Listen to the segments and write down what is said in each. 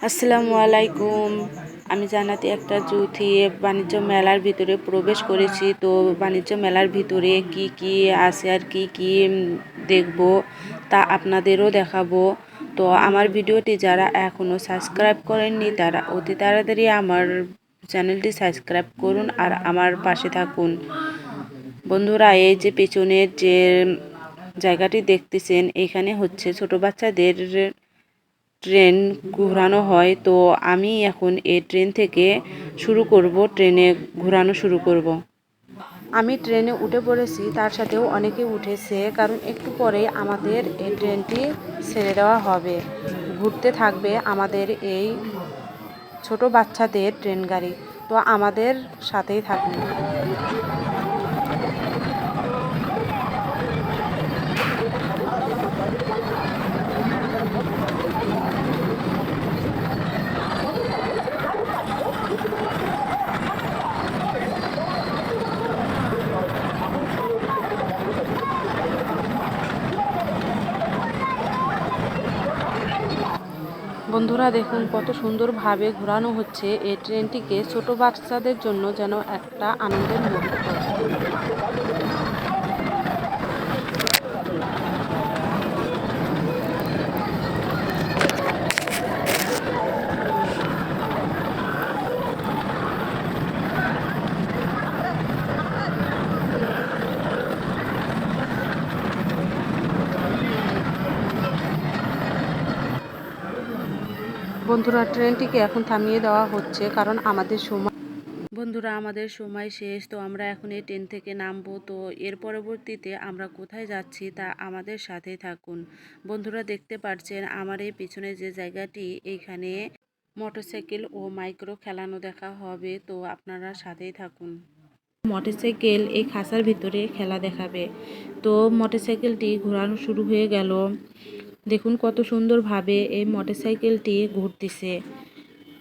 আসসালামু আলাইকুম। আমি জান্নাতি একটা জুথি বাণিজ্য মেলার ভিতরে প্রবেশ করেছি। তো বাণিজ্য মেলার ভিতরে কি কি আছে আর কি কি দেখব তা আপনাদেরও দেখাবো। তো আমার ভিডিওটি যারা এখনও সাবস্ক্রাইব করেননি তারা অতি তাড়াতাড়ি আমার চ্যানেলটি সাবস্ক্রাইব করুন আর আমার পাশে থাকুন। বন্ধুরা, এই যে পেছনের যে জায়গাটি দেখতেছেন, এখানে হচ্ছে ছোট বাচ্চাদের ট্রেন ঘোরানো হয়। তো আমি এখন এই ট্রেন থেকে শুরু করব, ট্রেনে ঘোরানো শুরু করব। আমি ট্রেনে উঠে পড়েছি, তার সাথেও অনেকে উঠেছে, কারণ একটু পরে আমাদের এই ট্রেনটি ছেড়ে দেওয়া হবে। ঘুরতে থাকবে আমাদের এই ছোট বাচ্চাদের ট্রেন গাড়ি। তো আমাদের সাথেই থাকুন। বন্ধুরা দেখুন কত সুন্দরভাবে ঘোরানো হচ্ছে এই ট্রেনটিকে। ছোট বাচ্চাদের জন্য যেন একটা আনন্দের মুহূর্ত। বন্ধুরা, ট্রেনটিকে এখন থামিয়ে দেওয়া হচ্ছে, কারণ আমাদের সময় শেষ। তো আমরা এখন এই ট্রেন থেকে নামবো। তো এর পরবর্তীতে আমরা কোথায় যাচ্ছি তা আমাদের সাথেই থাকুন। বন্ধুরা দেখতে পাচ্ছেন আমার এই পিছনে যে জায়গাটি, এইখানে মোটরসাইকেল ও মাইক্রো খেলানো দেখা হবে। তো আপনারা সাথেই থাকুন। মোটরসাইকেল এই খাঁচার ভিতরে খেলা দেখাবে। তো মোটরসাইকেলটি ঘোরানো শুরু হয়ে গেল। দেখুন কত সুন্দরভাবে এই মোটরসাইকেলটি ঘুরতেছে,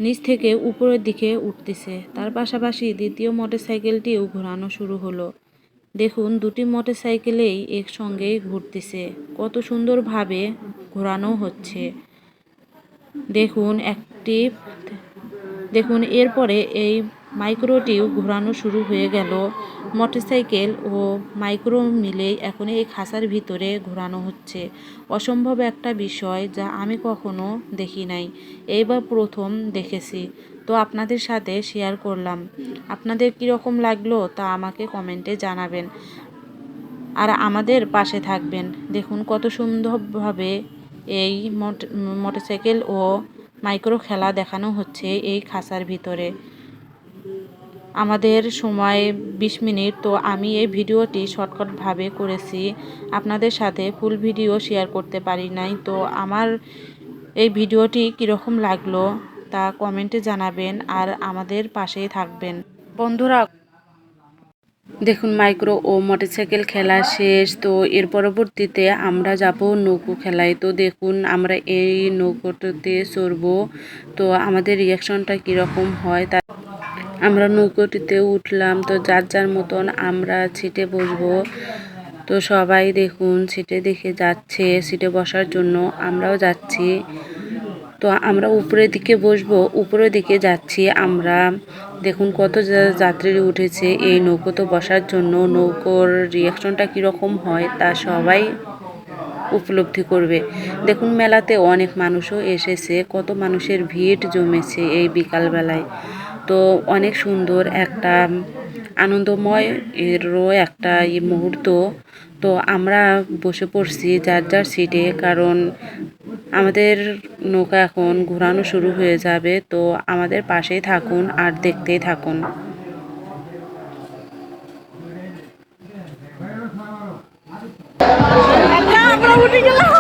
নিচ থেকে উপরের দিকে উঠতেছে। তার পাশাপাশি দ্বিতীয় মোটরসাইকেলটিও ঘোরানো শুরু হলো। দেখুন দুটি মোটরসাইকেলেই একসঙ্গেই ঘুরতেছে, কত সুন্দরভাবে ঘোরানো হচ্ছে। দেখুন এরপরে এই মাইক্রোটিও ঘোরানো শুরু হয়ে গেল। মোটরসাইকেল ও মাইক্রো মিলেই এখন এই খাঁচার ভিতরে ঘোরানো হচ্ছে। অসম্ভব একটা বিষয়, যা আমি কখনো দেখি নাই, এইবার প্রথম দেখেছি। তো আপনাদের সাথে শেয়ার করলাম। আপনাদের কীরকম লাগলো তা আমাকে কমেন্টে জানাবেন আর আমাদের পাশে থাকবেন। দেখুন কত সুন্দরভাবে এই মোটরসাইকেল ও মাইক্রো খেলা দেখানো হচ্ছে এই খাঁচার ভিতরে। আমাদের সময় 20 মিনিট। তো আমি এই ভিডিওটি শর্টকাটভাবে করেছি, আপনাদের সাথে ফুল ভিডিও শেয়ার করতে পারি নাই। তো আমার এই ভিডিওটি কীরকম লাগলো তা কমেন্টে জানাবেন আর আমাদের পাশেই থাকবেন। বন্ধুরা দেখুন মাইক্রো ও মোটরসাইকেল খেলা শেষ। তো এর পরবর্তীতে আমরা যাব নৌকো খেলায়। তো দেখুন আমরা এই নৌকোটিতে চড়বো। তো আমাদের রিয়াকশনটা কীরকম হয় তা আমরা নৌকোটিতে উঠলাম। তো যার যার মতন আমরা সিটে বসবো। তো সবাই দেখুন সিটে দেখে যাচ্ছে, সিটে বসার জন্য আমরাও যাচ্ছি। তো আমরা উপরের দিকে বসবো, উপরের দিকে যাচ্ছি আমরা। দেখুন কত যাত্রী উঠেছে এই নৌকোতে বসার জন্য। নৌকোর রিয়াকশনটা কীরকম হয় তা সবাই উপলব্ধি করবে। দেখুন মেলাতে অনেক মানুষও এসেছে, কত মানুষের ভিড় জমেছে এই বিকালবেলায়। তো অনেক সুন্দর একটা আনন্দময় এরও একটা মুহূর্ত। তো আমরা বসে পড়ছি যার যার সিটে, কারণ আমাদের নৌকা এখন ঘোরানো শুরু হয়ে যাবে। তো আমাদের পাশেই থাকুন আর দেখতেই থাকুন। আমরা উঠে গেলাম।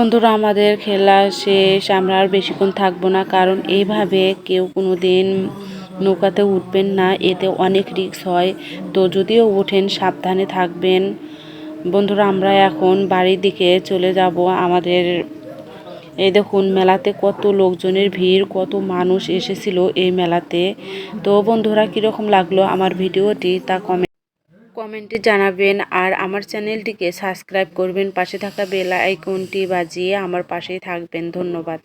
বন্ধুরা, আমাদের খেলা শেষ, আমরা আর বেশিক্ষণ থাকবো না, কারণ এইভাবে কেউ কোনো দিন নৌকাতে উঠবেন না, এতে অনেক রিস্ক হয়। তো যদিও ওঠেন সাবধানে থাকবেন। বন্ধুরা, আমরা এখন বাড়ির দিকে চলে যাব। আমাদের এই দেখুন মেলাতে কত লোকজনের ভিড়, কত মানুষ এসেছিল এই মেলাতে। তো বন্ধুরা, কীরকম লাগলো আমার ভিডিওটি তা কমেন্টে জানাবেন, আর আমার চ্যানেলটিকে সাবস্ক্রাইব করবেন, পাশে থাকা বেল আইকনটি বাজিয়ে আমার পাশেই থাকবেন। ধন্যবাদ।